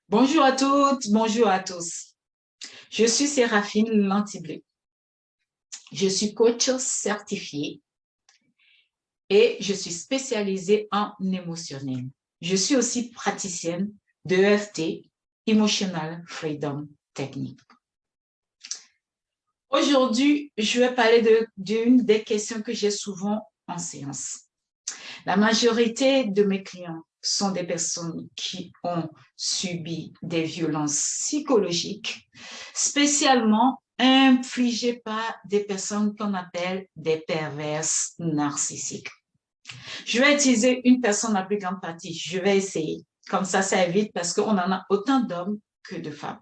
Bonjour à toutes, bonjour à tous. Je suis Séraphine Lantiblé. Je suis coach certifiée et je suis spécialisée en émotionnel. Je suis aussi praticienne de EFT, Emotional Freedom Technique. Aujourd'hui, je vais parler d'une des questions que j'ai souvent en séance. La majorité de mes clients sont des personnes qui ont subi des violences psychologiques, spécialement infligées par des personnes qu'on appelle des perverses narcissiques. Je vais utiliser une personne à plus grande partie. Je vais essayer. Comme ça évite parce qu'on en a autant d'hommes que de femmes.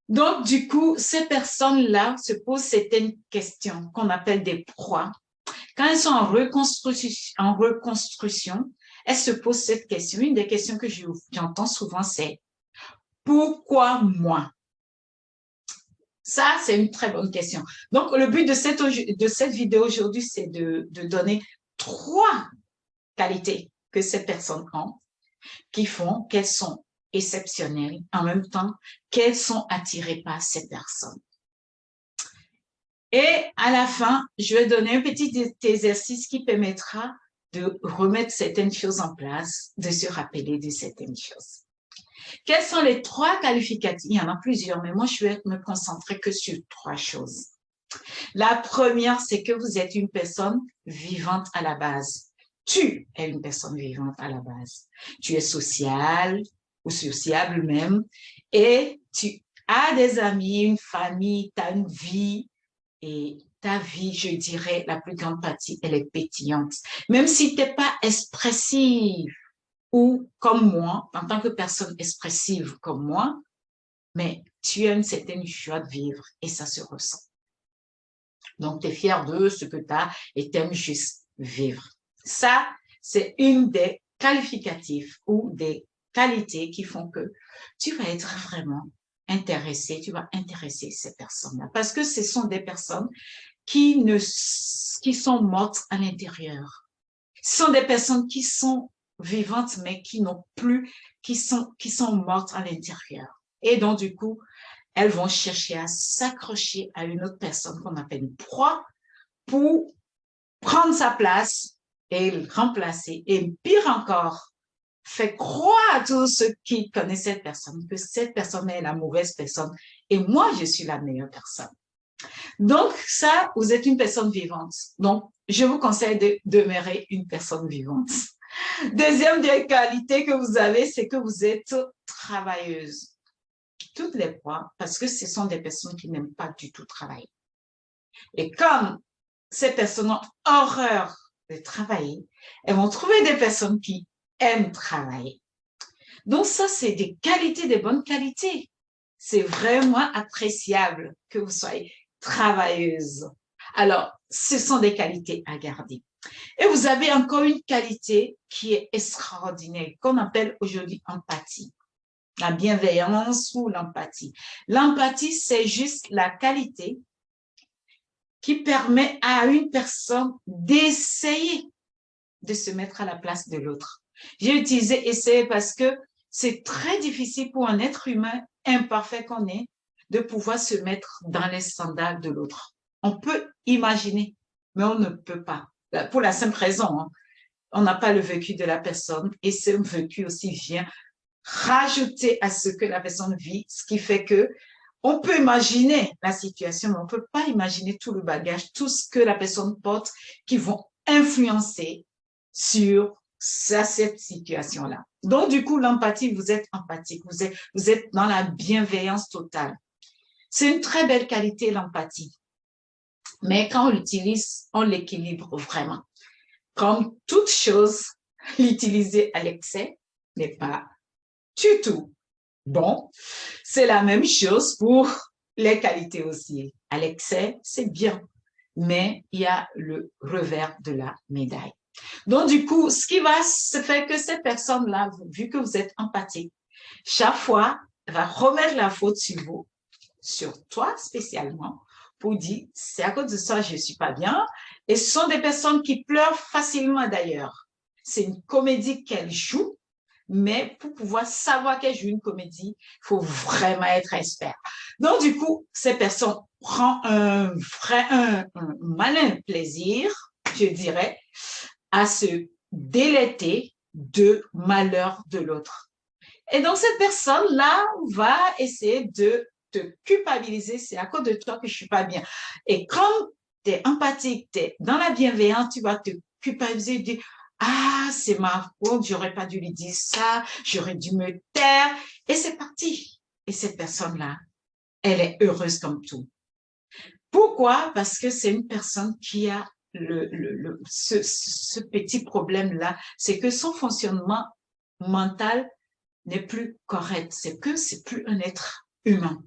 Donc, du coup, ces personnes-là se posent certaines questions qu'on appelle des proies. Quand elles sont en reconstruction, elles se posent cette question. Une des questions que j'entends souvent, c'est « Pourquoi moi ?» Ça, c'est une très bonne question. Donc, le but de cette vidéo aujourd'hui, c'est de donner 3 qualités que ces personnes ont qui font qu'elles sont exceptionnelles, en même temps qu'elles sont attirées par ces personnes. Et à la fin, je vais donner un petit exercice qui permettra de remettre certaines choses en place, de se rappeler de certaines choses. Quels sont les 3 qualificatifs? Il y en a plusieurs, mais moi, je vais me concentrer que sur 3 choses. La première, c'est que vous êtes une personne vivante à la base. Tu es une personne vivante à la base. Tu es social ou sociable même, et tu as des amis, une famille, tu as une vie, et ta vie, je dirais, la plus grande partie, elle est pétillante. Même si tu n'es pas expressive ou comme moi, en tant que personne expressive comme moi, mais tu as une certaine joie de vivre et ça se ressent. Donc, tu es fier de ce que tu as et tu aimes juste vivre. Ça, c'est une des qualificatifs ou des qualités qui font que tu vas être vraiment intéressé, tu vas intéresser ces personnes-là. Parce que ce sont des personnes qui sont mortes à l'intérieur. Ce sont des personnes qui sont vivantes, mais qui n'ont plus, qui sont mortes à l'intérieur. Et donc, du coup, elles vont chercher à s'accrocher à une autre personne qu'on appelle une proie pour prendre sa place et le remplacer. Et pire encore, fait croire à tous ceux qui connaissent cette personne que cette personne est la mauvaise personne et moi, je suis la meilleure personne. Donc, ça, vous êtes une personne vivante. Donc, je vous conseille de demeurer une personne vivante. Deuxième des qualités que vous avez, c'est que vous êtes travailleuse. Toutes les fois, parce que ce sont des personnes qui n'aiment pas du tout travailler. Et comme ces personnes ont horreur de travailler, elles vont trouver des personnes qui aiment travailler. Donc ça, c'est des qualités, des bonnes qualités. C'est vraiment appréciable que vous soyez travailleuse. Alors, ce sont des qualités à garder. Et vous avez encore une qualité qui est extraordinaire, qu'on appelle aujourd'hui empathie. La bienveillance ou l'empathie. L'empathie, c'est juste la qualité qui permet à une personne d'essayer de se mettre à la place de l'autre. J'ai utilisé essayer parce que c'est très difficile pour un être humain imparfait qu'on est de pouvoir se mettre dans les sandales de l'autre. On peut imaginer, mais on ne peut pas. Pour la simple raison, hein, on n'a pas le vécu de la personne et ce vécu aussi vient rajouter à ce que la personne vit, ce qui fait que on peut imaginer la situation, mais on ne peut pas imaginer tout le bagage, tout ce que la personne porte qui vont influencer sur cette situation-là. Donc, du coup, l'empathie, vous êtes empathique, vous êtes dans la bienveillance totale. C'est une très belle qualité, l'empathie. Mais quand on l'utilise, on l'équilibre vraiment. Comme toute chose, l'utiliser à l'excès n'est pas du tout bon. C'est la même chose pour les qualités aussi. À l'excès, c'est bien, mais il y a le revers de la médaille. Donc, du coup, ce qui va se faire que cette personne-là, vu que vous êtes empathique, chaque fois, elle va remettre la faute sur vous, sur toi spécialement, pour dire, c'est à cause de ça, je ne suis pas bien. Et ce sont des personnes qui pleurent facilement d'ailleurs. C'est une comédie qu'elles jouent, mais pour pouvoir savoir qu'elle joue une comédie, il faut vraiment être expert. Donc, du coup, ces personnes prennent un malin plaisir, je dirais, à se délecter de malheur de l'autre. Et donc, cette personne-là va essayer de te culpabiliser. C'est à cause de toi que je suis pas bien. Et quand tu es empathique, tu es dans la bienveillance, tu vas te culpabiliser, dire, ah, c'est ma faute, j'aurais pas dû lui dire ça, j'aurais dû me taire. Et c'est parti. Et cette personne-là, elle est heureuse comme tout. Pourquoi? Parce que c'est une personne qui a ce petit problème-là, c'est que son fonctionnement mental n'est plus correct, c'est que c'est plus un être humain.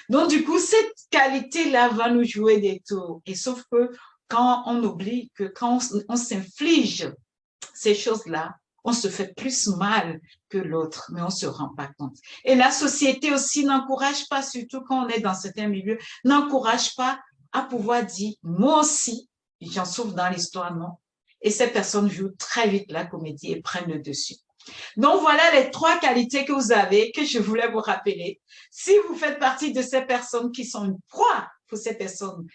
Donc, du coup, cette qualité-là va nous jouer des tours. Et sauf que quand on oublie que quand on s'inflige ces choses-là, on se fait plus mal que l'autre, mais on se rend pas compte. Et la société aussi n'encourage pas, surtout quand on est dans certains milieux, n'encourage pas à pouvoir dire, moi aussi, j'en souffre dans l'histoire, non. Et ces personnes jouent très vite la comédie et prennent le dessus. Donc, voilà les 3 qualités que vous avez, que je voulais vous rappeler. Si vous faites partie de ces personnes qui sont une proie pour ces personnes,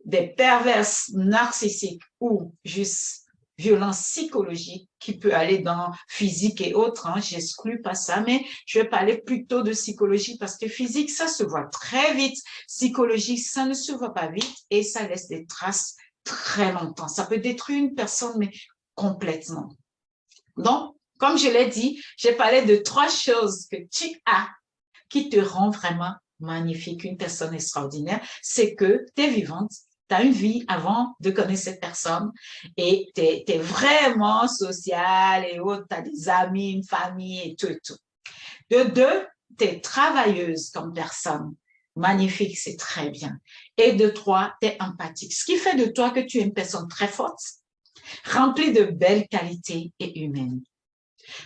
des perverses narcissiques ou juste violence psychologique qui peut aller dans physique et autres, hein, j'exclus pas ça, mais je vais parler plutôt de psychologie parce que physique, ça se voit très vite. Psychologie, ça ne se voit pas vite et ça laisse des traces très longtemps. Ça peut détruire une personne, mais complètement. Donc, comme je l'ai dit, j'ai parlé de 3 choses que tu as qui te rend vraiment magnifique, une personne extraordinaire. C'est que tu es vivante, tu as une vie avant de connaître cette personne et tu es vraiment sociale et autres, tu as des amis, une famille et tout et tout. De 2, tu es travailleuse comme personne. Magnifique, c'est très bien. Et de 3, tu es empathique. Ce qui fait de toi que tu es une personne très forte, remplie de belles qualités et humaines.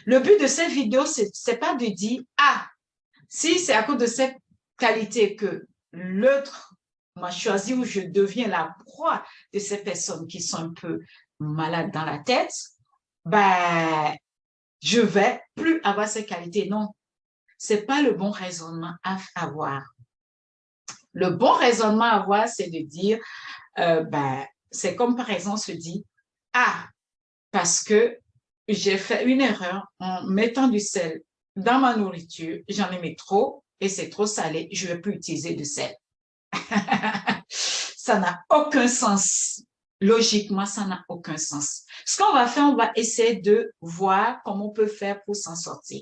Le but de cette vidéo, c'est pas de dire, ah, si c'est à cause de cette qualité que l'autre m'a choisi ou je deviens la proie de ces personnes qui sont un peu malades dans la tête, ben, je vais plus avoir ces qualités. Non, c'est pas le bon raisonnement à avoir. Le bon raisonnement à avoir, c'est de dire, ben, c'est comme par exemple se dit, ah, parce que j'ai fait une erreur en mettant du sel dans ma nourriture, j'en ai mis trop et c'est trop salé, je ne vais plus utiliser de sel. Ça n'a aucun sens. Logiquement, ça n'a aucun sens. Ce qu'on va faire, on va essayer de voir comment on peut faire pour s'en sortir.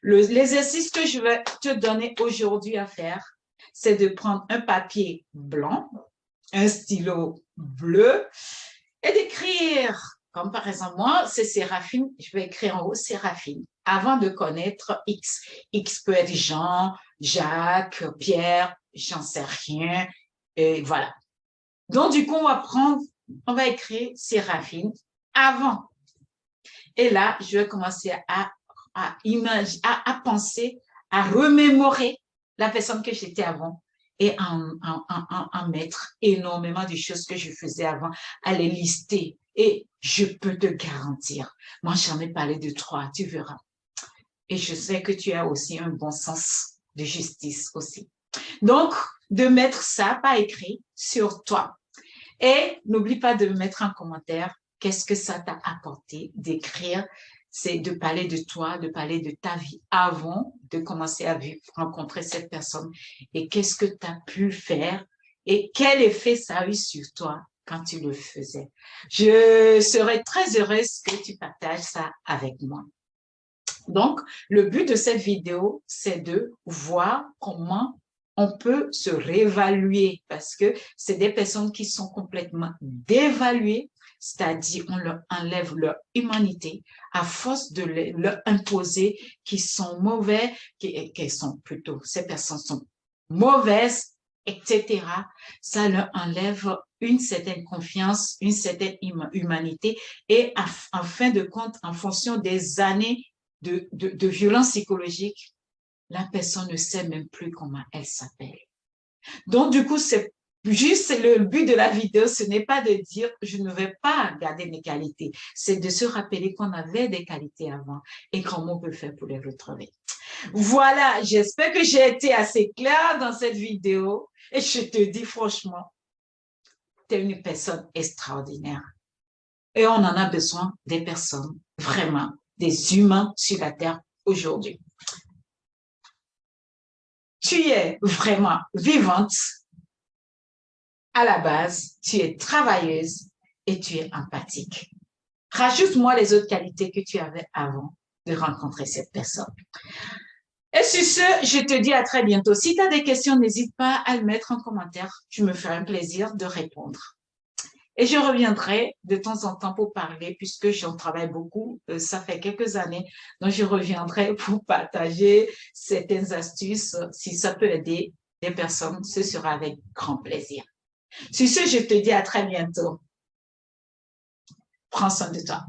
L'exercice que je vais te donner aujourd'hui à faire, c'est de prendre un papier blanc, un stylo bleu et d'écrire. Comme par exemple, moi, c'est Séraphine, je vais écrire en haut Séraphine, avant de connaître X. X peut être Jean, Jacques, Pierre, j'en sais rien, et voilà. Donc, du coup, on va écrire Séraphine avant. Et là, je vais commencer à penser, à remémorer la personne que j'étais avant et en mettre énormément de choses que je faisais avant, à les lister. Et je peux te garantir, moi j'en ai parlé de 3, tu verras. Et je sais que tu as aussi un bon sens de justice aussi. Donc, de mettre ça par écrit sur toi. Et n'oublie pas de me mettre en commentaire qu'est-ce que ça t'a apporté d'écrire, c'est de parler de toi, de parler de ta vie avant de commencer à rencontrer cette personne et qu'est-ce que tu as pu faire et quel effet ça a eu sur toi quand tu le faisais. Je serais très heureuse que tu partages ça avec moi. Donc, le but de cette vidéo, c'est de voir comment on peut se réévaluer parce que c'est des personnes qui sont complètement dévaluées, c'est-à-dire on leur enlève leur humanité à force de leur imposer qu'ils sont mauvais, qu'elles sont plutôt, ces personnes sont mauvaises, etc. Ça leur enlève une certaine confiance, une certaine humanité et en fin de compte, en fonction des années de violence psychologique, la personne ne sait même plus comment elle s'appelle. Donc, du coup, c'est juste le but de la vidéo, ce n'est pas de dire je ne vais pas garder mes qualités, c'est de se rappeler qu'on avait des qualités avant et comment on peut faire pour les retrouver. Voilà, j'espère que j'ai été assez claire dans cette vidéo et je te dis franchement, tu es une personne extraordinaire. Et on en a besoin des personnes, vraiment, des humains sur la Terre aujourd'hui. Tu es vraiment vivante. À la base, tu es travailleuse et tu es empathique. Rajoute-moi les autres qualités que tu avais avant de rencontrer cette personne. Et sur ce, je te dis à très bientôt. Si tu as des questions, n'hésite pas à le mettre en commentaire. Je me ferai un plaisir de répondre. Et je reviendrai de temps en temps pour parler, puisque j'en travaille beaucoup, ça fait quelques années, donc je reviendrai pour partager certaines astuces. Si ça peut aider des personnes, ce sera avec grand plaisir. Sur ce, je te dis à très bientôt. Prends soin de toi.